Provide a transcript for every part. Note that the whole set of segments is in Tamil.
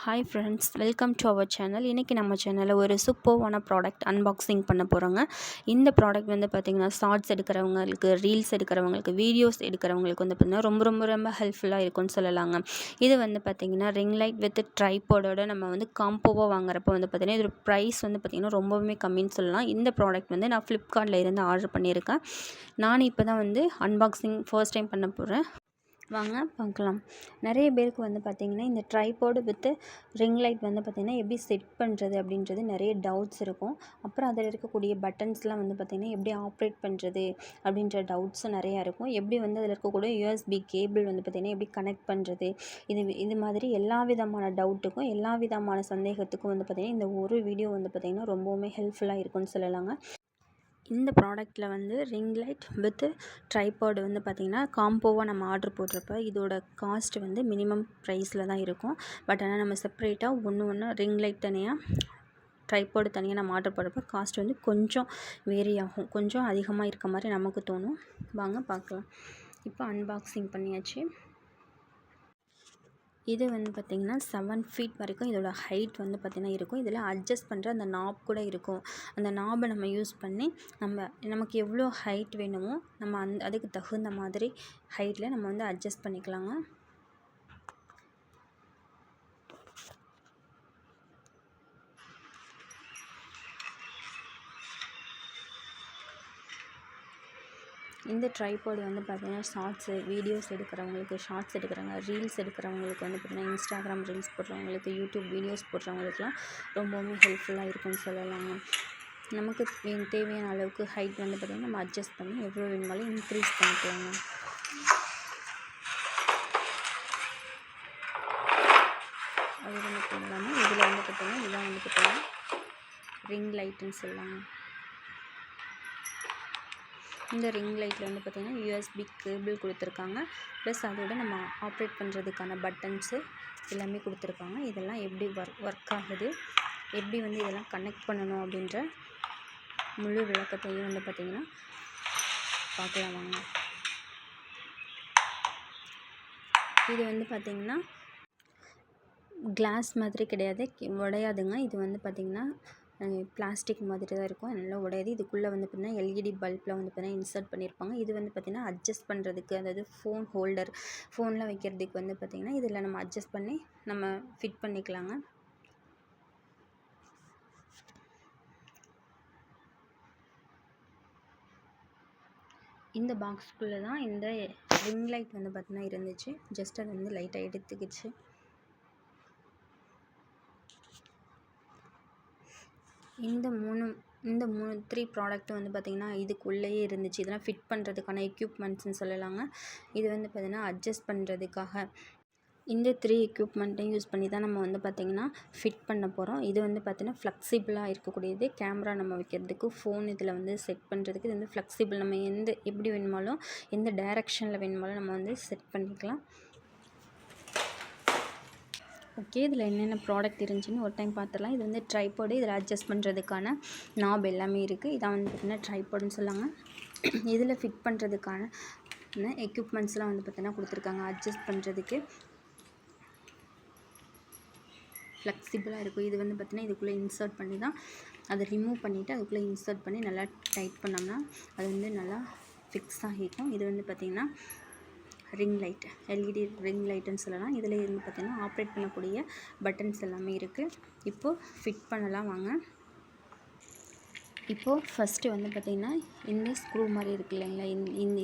Hi friends, welcome to our channel. இன்றைக்கி நம்ம சேனலில் ஒரு சூப்பர்வான ப்ராடக்ட் அன்பாக்சிங் பண்ண போகிறோங்க. இந்த ப்ராடக்ட் வந்து பார்த்திங்கன்னா ஷார்ட்ஸ் எடுக்கிறவங்களுக்கு, ரீல்ஸ் எடுக்கிறவங்களுக்கு, வீடியோஸ் எடுக்கிறவங்களுக்கு வந்து பார்த்திங்கன்னா ரொம்ப ஹெல்ப்ஃபுல்லாக இருக்கும்னு சொல்லலாங்க. இது வந்து பார்த்திங்கன்னா ரிங் லைட் வித் ட்ரைபாடோட நம்ம வந்து காம்போவாக வாங்குறப்போ வந்து பார்த்திங்கன்னா இதோட ப்ரைஸ் வந்து பார்த்திங்கன்னா ரொம்பவுமே கம்மின்னு சொல்லலாம். இந்த ப்ராடக்ட் வந்து நான் ஃப்ளிப்கார்ட்டில் இருந்து ஆர்டர் பண்ணியிருக்கேன். நான் இப்போ தான் வந்து அன்பாக்சிங் ஃபர்ஸ்ட் டைம் பண்ண போகிறேன். வாங்க பார்க்கலாம். நிறைய பேருக்கு வந்து பார்த்திங்கன்னா இந்த ட்ரைபாட் வித் ரிங் லைட் வந்து பார்த்திங்கன்னா எப்படி செட் பண்ணுறது அப்படின்றது நிறைய டவுட்ஸ் இருக்கும். அப்புறம் அதில் இருக்கக்கூடிய பட்டன்ஸ்லாம் வந்து பார்த்திங்கன்னா எப்படி ஆப்ரேட் பண்ணுறது அப்படின்ற டவுட்ஸும் நிறையா இருக்கும். எப்படி வந்து அதில் இருக்கக்கூடிய யூஎஸ்பி கேபிள் வந்து பார்த்திங்கன்னா எப்படி கனெக்ட் பண்ணுறது, இது மாதிரி எல்லா விதமான டவுட்டுக்கும் எல்லா விதமான சந்தேகத்துக்கும் வந்து பார்த்திங்கன்னா இந்த ஒரு வீடியோ வந்து பார்த்திங்கன்னா ரொம்பவுமே ஹெல்ப்ஃபுல்லாக இருக்கும்னு சொல்லலாங்க. இந்த ப்ராடக்ட்டில் வந்து ரிங் லைட் வித் ட்ரைபாட் வந்து பார்த்திங்கன்னா காம்போவாக நம்ம ஆர்டர் போடுறப்ப இதோட காஸ்ட் வந்து மினிமம் ப்ரைஸில் தான் இருக்கும். பட் ஆனால் நம்ம செப்பரேட்டாக ஒன்று ரிங் லைட் தனியாக, ட்ரைபாட் தனியாக நம்ம ஆர்டர் போடுறப்ப காஸ்ட் வந்து கொஞ்சம் வேரி ஆகும். கொஞ்சம் அதிகமாக இருக்க மாதிரி நமக்கு தோணும். வாங்க பார்க்கலாம். இப்போ அன்பாக்சிங் பண்ணியாச்சு. இது வந்து பார்த்திங்கன்னா 7 ஃபீட் வரைக்கும் இதோட ஹைட் வந்து பார்த்திங்கன்னா இருக்கும். இதில் அட்ஜஸ்ட் பண்ணுற அந்த நாப் கூட இருக்கும். அந்த நாபை நம்ம யூஸ் பண்ணி நமக்கு எவ்வளோ ஹைட் வேணுமோ நம்ம அதுக்கு தகுந்த மாதிரி ஹைட்டில் நம்ம வந்து அட்ஜஸ்ட் பண்ணிக்கலாங்க. இந்த ட்ரைபாட் வந்து பார்த்திங்கன்னா வீடியோஸ் எடுக்கிறவங்களுக்கு, ஷார்ட்ஸ் எடுக்கிறவங்க, ரீல்ஸ் எடுக்கிறவங்களுக்கு வந்து பார்த்திங்கன்னா இன்ஸ்டாகிராம் ரீல்ஸ் போடுறவங்களுக்கு, யூடியூப் வீடியோஸ் போடுறவங்களுக்குலாம் ரொம்பவுமே ஹெல்ப்ஃபுல்லாக இருக்கும்னு சொல்லலாங்க. நமக்கு தேவையான அளவுக்கு ஹைட் வந்து பார்த்திங்கன்னா நம்ம அட்ஜஸ்ட் பண்ணி எவ்வளோ வேணுமாலும் இன்க்ரீஸ் பண்ணிக்கலாங்க. அது மட்டும் இல்லாமல் இதில் வந்து பார்த்திங்கன்னா இதெல்லாம் வந்து பார்த்திங்கன்னா ரிங் லைட்டுன்னு சொல்லலாங்க. இந்த ரிங் லைட்டில் வந்து பார்த்திங்கன்னா யூஎஸ்பி கேபிள் கொடுத்துருக்காங்க. ப்ளஸ் அதோட நம்ம ஆப்ரேட் பண்ணுறதுக்கான பட்டன்ஸு எல்லாமே கொடுத்துருக்காங்க. இதெல்லாம் எப்படி ஒர்க் ஆகுது, எப்படி வந்து இதெல்லாம் கனெக்ட் பண்ணணும் அப்படின்ற முழு விளக்கத்தையும் வந்து பார்த்திங்கன்னா பார்க்கலாம் வாங்க. இது வந்து பார்த்திங்கன்னா கிளாஸ் மாதிரி கிடையாது, உடையாதுங்க. இது வந்து பார்த்திங்கன்னா பிளாஸ்டிக் மாதிரி தான் இருக்கும், நல்லா உடையாது. இதுக்குள்ளே வந்து பார்த்திங்கன்னா எல்இடி பல்பில் வந்து பார்த்திங்கன்னா இன்சர்ட் பண்ணியிருப்பாங்க. இது வந்து பார்த்திங்கன்னா அட்ஜஸ்ட் பண்ணுறதுக்கு, அதாவது ஃபோன் ஹோல்டர், ஃபோனில் வைக்கிறதுக்கு வந்து பார்த்திங்கன்னா இதில் நம்ம அட்ஜஸ்ட் பண்ணி நம்ம ஃபிட் பண்ணிக்கலாங்க. இந்த பாக்ஸ்குள்ளே தான் இந்த ரிங் லைட் வந்து பார்த்திங்கன்னா இருந்துச்சு. ஜஸ்ட் அதை வந்து லைட்டாக எடுத்துக்கிச்சு. இந்த 3 ப்ராடக்ட் வந்து பார்த்திங்கன்னா இதுக்குள்ளேயே இருந்துச்சு. இதெல்லாம் ஃபிட் பண்ணுறதுக்கான எக்யூப்மெண்ட்ஸ்னு சொல்லலாங்க. இது வந்து பார்த்திங்கன்னா அட்ஜஸ்ட் பண்ணுறதுக்காக இந்த 3 எக்யூப்மெண்ட்டையும் யூஸ் பண்ணி தான் நம்ம வந்து பார்த்திங்கன்னா ஃபிட் பண்ண போகிறோம். இது வந்து பார்த்திங்கன்னா ஃப்ளெக்சிபிளாக இருக்கக்கூடியது. கேமரா நம்ம வைக்கிறதுக்கு, ஃபோன் இதில் வந்து செட் பண்ணுறதுக்கு இது வந்து ஃப்ளெக்சிபிள். நம்ம எப்படி வேணுமாலும், எந்த டைரெக்ஷனில் வேணுமாலும் நம்ம வந்து செட் பண்ணிக்கலாம். ஓகே, இதில் என்னென்ன ப்ராடக்ட் இருந்துச்சுன்னு ஒரு டைம் பார்த்துடலாம். இது வந்து ட்ரைபாடு, இதில் அட்ஜஸ்ட் பண்ணுறதுக்கான நாப் எல்லாமே இருக்குது. இதான் வந்து பார்த்திங்கன்னா ட்ரைபாடுன்னு சொல்லாங்க. இதில் ஃபிட் பண்ணுறதுக்கான எக்யூப்மெண்ட்ஸ்லாம் வந்து பார்த்திங்கன்னா கொடுத்துருக்காங்க. அட்ஜஸ்ட் பண்ணுறதுக்கு ஃப்ளெக்சிபிளாக இருக்கும். இது வந்து பார்த்திங்கன்னா இதுக்குள்ளே இன்சர்ட் பண்ணி தான் அதை ரிமூவ் பண்ணிவிட்டு அதுக்குள்ளே இன்சர்ட் பண்ணி நல்லா டைட் பண்ணோம்னா அது வந்து நல்லா ஃபிக்ஸ் ஆகிக்கும். இது வந்து பார்த்திங்கன்னா ரிங் லைட், எல்இடி ரிங் லைட்டுன்னு சொல்லலாம். இதில் இருந்து பார்த்திங்கன்னா ஆப்ரேட் பண்ணக்கூடிய பட்டன்ஸ் எல்லாமே இருக்குது. இப்போது ஃபிட் பண்ணலாம் வாங்க. இப்போது ஃபஸ்ட்டு வந்து பார்த்திங்கன்னா இந்த ஸ்க்ரூ மாதிரி இருக்குது இல்லைங்களா,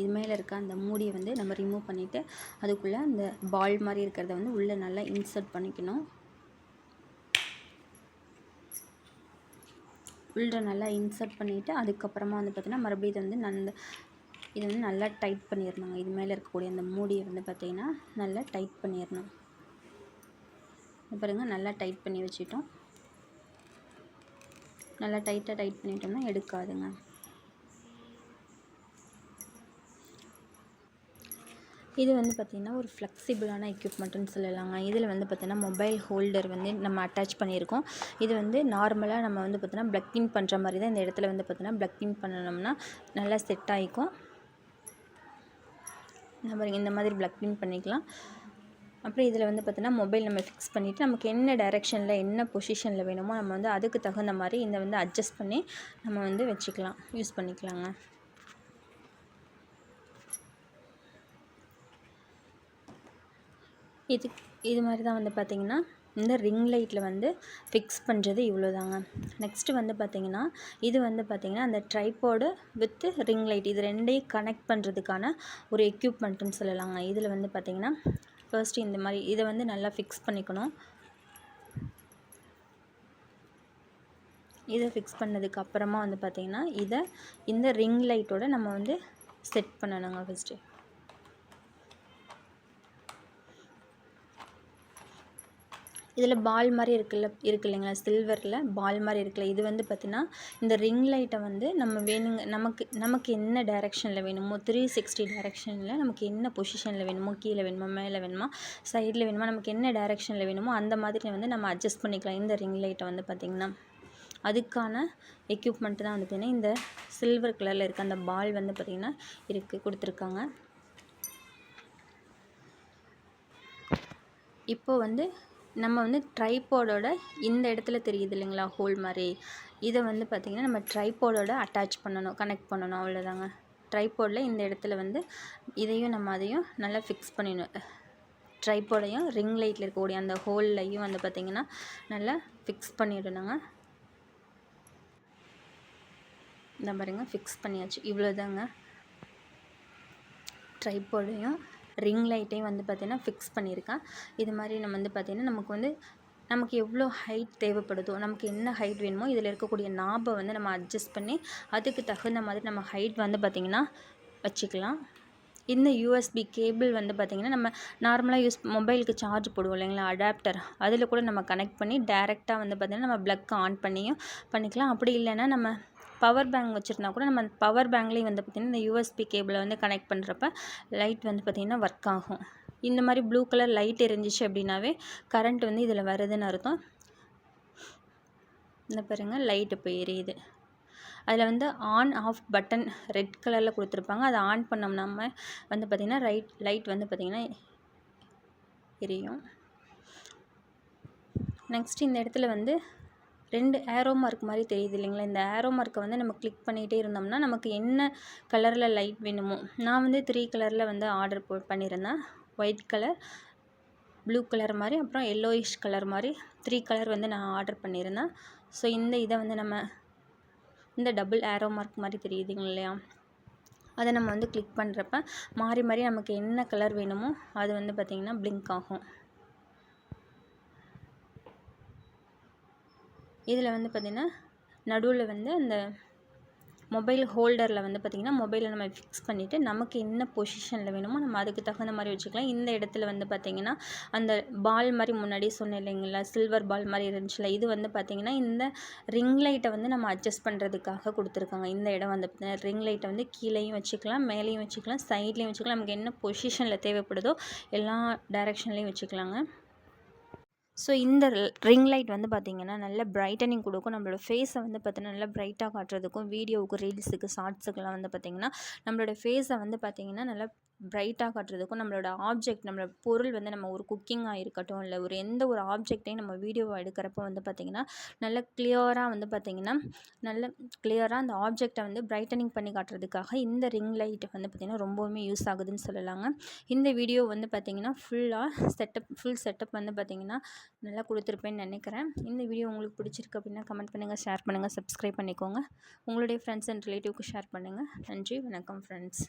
இது மேலே இருக்க அந்த மூடியை வந்து நம்ம ரிமூவ் பண்ணிவிட்டு அதுக்குள்ளே அந்த பால் மாதிரி இருக்கிறத வந்து உள்ளே நல்லா இன்சர்ட் பண்ணிக்கணும். உள்ளே நல்லா இன்சர்ட் பண்ணிவிட்டு அதுக்கப்புறமா வந்து பார்த்திங்கன்னா மறுபடியும் இது வந்து நல்லா டைட் பண்ணிடணுங்க. இது மேலே இருக்கக்கூடிய அந்த மூடியை வந்து பார்த்திங்கன்னா நல்லா டைட் பண்ணிடணும். பாருங்கள், நல்லா டைட் பண்ணி வச்சுட்டோம். நல்லா டைட் பண்ணிட்டோம்னா எடுக்காதுங்க. இது வந்து பார்த்திங்கன்னா ஒரு ஃப்ளெக்சிபிளான எக்யூப்மெண்ட்டுன்னு சொல்லலாங்க. இதில் வந்து பார்த்திங்கன்னா மொபைல் ஹோல்டர் வந்து நம்ம அட்டாச் பண்ணியிருக்கோம். இது வந்து நார்மலாக நம்ம வந்து பார்த்திங்கன்னா ப்ளக் இன் பண்ணுற மாதிரி தான் இந்த இடத்துல வந்து பார்த்திங்கன்னா ப்ளக் இன் பண்ணணும்னா நல்லா செட் ஆகிக்கும். நம்ம இந்த மாதிரி ப்ளக் இன் பண்ணிக்கலாம். அப்புறம் இதில் வந்து பார்த்தீங்கன்னா மொபைல் நம்ம ஃபிக்ஸ் பண்ணிவிட்டு நமக்கு என்ன டைரெக்ஷனில் என்ன பொசிஷனில் வேணுமோ நம்ம வந்து அதுக்கு தகுந்த மாதிரி இந்த வந்து அட்ஜஸ்ட் பண்ணி நம்ம வந்து வச்சுக்கலாம், யூஸ் பண்ணிக்கலாங்க. இது மாதிரி தான் வந்து பார்த்திங்கன்னா இந்த ரிங் லைட்டில் வந்து ஃபிக்ஸ் பண்ணுறது இவ்வளோதாங்க. நெக்ஸ்ட்டு வந்து பார்த்திங்கன்னா இது வந்து பார்த்திங்கன்னா அந்த ட்ரைபாடு வித் ரிங் லைட் இது ரெண்டையும் கனெக்ட் பண்ணுறதுக்கான ஒரு எக்யூப்மெண்ட்டுன்னு சொல்லலாங்க. இதில் வந்து பார்த்திங்கன்னா ஃபர்ஸ்ட்டு இந்த மாதிரி இதை வந்து நல்லா ஃபிக்ஸ் பண்ணிக்கணும். இதை ஃபிக்ஸ் பண்ணதுக்கு அப்புறமா வந்து பார்த்திங்கன்னா இந்த ரிங் லைட்டோட நம்ம வந்து செட் பண்ணணுங்க. ஃபஸ்ட்டு இதில் பால் மாதிரி இருக்கு இல்லைங்களா, சில்வரில் பால் மாதிரி இருக்குல்ல, இது வந்து பார்த்திங்கன்னா இந்த ரிங் லைட்டை வந்து நம்ம வேணுங்க நமக்கு என்ன டைரெக்ஷனில் வேணுமோ 360 டைரெக்ஷனில் நமக்கு என்ன பொசிஷனில் வேணுமோ, கீழே வேணுமா மேலே வேணுமா சைடில் வேணுமா நமக்கு என்ன டைரெக்ஷனில் வேணுமோ அந்த மாதிரி வந்து நம்ம அட்ஜஸ்ட் பண்ணிக்கலாம். இந்த ரிங் லைட்டை வந்து பார்த்திங்கன்னா அதுக்கான எக்யூப்மெண்ட் தான் வந்து பார்த்திங்கன்னா இந்த சில்வர் கலரில் இருக்க அந்த பால் வந்து பார்த்திங்கன்னா கொடுத்துருக்காங்க. இப்போது வந்து நம்ம வந்து ட்ரைபாடோட இந்த இடத்துல தெரியுது இல்லைங்களா ஹோல் மாதிரி, இதை வந்து பார்த்திங்கன்னா நம்ம ட்ரைபாடோட அட்டாச் பண்ணணும், கனெக்ட் பண்ணணும், அவ்வளோதாங்க. ட்ரைபாடில் இந்த இடத்துல வந்து இதையும் நம்ம அதையும் நல்லா ஃபிக்ஸ் பண்ணிடணும். ட்ரைபாடையும் ரிங் லைட்டில் இருக்கக்கூடிய அந்த ஹோல்லையும் வந்து பார்த்திங்கன்னா நல்லா ஃபிக்ஸ் பண்ணிடணுங்க. இந்த பாருங்க ஃபிக்ஸ் பண்ணியாச்சு, இவ்வளோதாங்க. ட்ரைபாடையும் ரிங் லைட்டையும் வந்து பார்த்திங்கன்னா ஃபிக்ஸ் பண்ணியிருக்கேன். இது மாதிரி நம்ம வந்து பார்த்திங்கன்னா நமக்கு எவ்வளோ ஹைட் தேவைப்படுதோ, நமக்கு என்ன ஹைட் வேணுமோ இதில் இருக்கக்கூடிய நாபை வந்து நம்ம அட்ஜஸ்ட் பண்ணி அதுக்கு தகுந்த மாதிரி நம்ம ஹைட் வந்து பார்த்திங்கன்னா வச்சுக்கலாம். இந்த யூஎஸ்பி கேபிள் வந்து பார்த்திங்கன்னா நம்ம நார்மலாக மொபைலுக்கு சார்ஜ் போடுவோம் இல்லைங்களா, அடாப்டர், அதில் கூட நம்ம கனெக்ட் பண்ணி டேரெக்டாக வந்து பார்த்திங்கன்னா நம்ம ப்ளக் ஆன் பண்ணிக்கலாம். அப்படி இல்லைன்னா நம்ம பவர் பேங்க் வச்சுருந்தா கூட நம்ம பவர் பேங்க்லேயும் வந்து பார்த்திங்கன்னா இந்த யூஎஸ்பி கேபிளை வந்து கனெக்ட் பண்ணுறப்ப லைட் வந்து பார்த்திங்கன்னா ஒர்க் ஆகும். இந்த மாதிரி ப்ளூ கலர் லைட் எரிஞ்சிச்சு அப்படின்னாவே கரண்ட் வந்து இதில் வருதுன்னு அர்த்தம். இந்த பாருங்கள் லைட் இப்போ எரியுது. அதில் வந்து ஆன் ஆஃப் பட்டன் ரெட் கலரில் கொடுத்துருப்பாங்க. அதை ஆன் பண்ணோம்னா வந்து பார்த்திங்கன்னா லைட் வந்து பார்த்திங்கன்னா எரியும். நெக்ஸ்ட் இந்த இடத்துல வந்து 2 ஏரோ மார்க் மாதிரி தெரியுது இல்லைங்களா, இந்த ஏரோ மார்க்கை வந்து நம்ம கிளிக் பண்ணிகிட்டே இருந்தோம்னா நமக்கு என்ன கலரில் லைட் வேணுமோ, நான் வந்து 3 கலரில் வந்து ஆர்டர் பண்ணியிருந்தேன். ஒயிட் கலர், ப்ளூ கலர் மாதிரி, அப்புறம் எல்லோயிஷ் கலர் மாதிரி 3 கலர் வந்து நான் ஆர்டர் பண்ணியிருந்தேன். ஸோ இதை வந்து நம்ம இந்த டபுள் ஏரோ மார்க் மாதிரி தெரியுதுங்க இல்லையா, அதை நம்ம வந்து கிளிக் பண்ணுறப்ப மாறி மாறி நமக்கு என்ன கலர் வேணுமோ அது வந்து பார்த்திங்கன்னா பிளிங்க் ஆகும். இதில் வந்து பார்த்திங்கன்னா நடுவில் வந்து அந்த மொபைல் ஹோல்டரில் வந்து பார்த்திங்கன்னா மொபைலை நம்ம ஃபிக்ஸ் பண்ணிவிட்டு நமக்கு என்ன பொசிஷனில் வேணுமோ நம்ம அதுக்கு தகுந்த மாதிரி வச்சுக்கலாம். இந்த இடத்துல வந்து பார்த்திங்கன்னா அந்த பால் மாதிரி முன்னாடி சொன்னேன் இல்லைங்களா, சில்வர் பால் மாதிரி இருந்துச்சுல, இது வந்து பார்த்திங்கன்னா இந்த ரிங் லைட்டை வந்து நம்ம அட்ஜஸ்ட் பண்ணுறதுக்காக கொடுத்துருக்காங்க. இந்த இடம் வந்து பார்த்திங்கன்னா ரிங் லைட்டை வந்து கீழேயும் வச்சுக்கலாம், மேலேயும் வச்சுக்கலாம், சைட்லேயும் வச்சுக்கலாம், நமக்கு என்ன பொசிஷனில் தேவைப்படுதோ எல்லா டைரெக்ஷன்லேயும் வச்சுக்கலாங்க. ஸோ இந்த ரிங் லைட் வந்து பார்த்திங்கன்னா நல்ல பிரைட்டனிங் கொடுக்கும். நம்மளோட ஃபேஸை வந்து பார்த்திங்கன்னா நல்லா பிரைட்டாக காட்டுறதுக்கும், வீடியோவுக்கு, ரீல்ஸுக்கு, ஷார்ட்ஸுக்கெல்லாம் வந்து பார்த்திங்கன்னா நம்மளோட ஃபேஸை வந்து பார்த்திங்கன்னா நல்லா பிரைட்டாக காட்டுறதுக்கும், நம்மளோட நம்மளோட பொருள் வந்து நம்ம ஒரு குக்கிங்காக இருக்கட்டும், இல்லை எந்த ஒரு ஆப்ஜெக்டையும் நம்ம வீடியோவை எடுக்கிறப்ப வந்து பார்த்திங்கன்னா நல்ல கிளியராக வந்து பார்த்திங்கன்னா நல்ல கிளியராக அந்த ஆப்ஜெக்டை வந்து பிரைட்டனிங் பண்ணி காட்டுறதுக்காக இந்த ரிங் லைட் வந்து பார்த்திங்கன்னா ரொம்பவுமே யூஸ் ஆகுதுன்னு சொல்லலாங்க. இந்த வீடியோ வந்து பார்த்திங்கன்னா ஃபுல் செட்டப் வந்து பார்த்திங்கன்னா நல்லா கொடுத்துருப்பேன்னு நினைக்கிறேன். இந்த வீடியோ உங்களுக்கு பிடிச்சிருக்கு அப்படின்னா கமெண்ட் பண்ணுங்கள், ஷேர் பண்ணுங்கள், சப்ஸ்கிரைப் பண்ணிக்கோங்க. உங்களுடைய ஃப்ரெண்ட்ஸ் அண்ட் ரிலேட்டிவ்க்கு ஷேர் பண்ணுங்கள். நன்றி, வணக்கம் ஃப்ரெண்ட்ஸ்.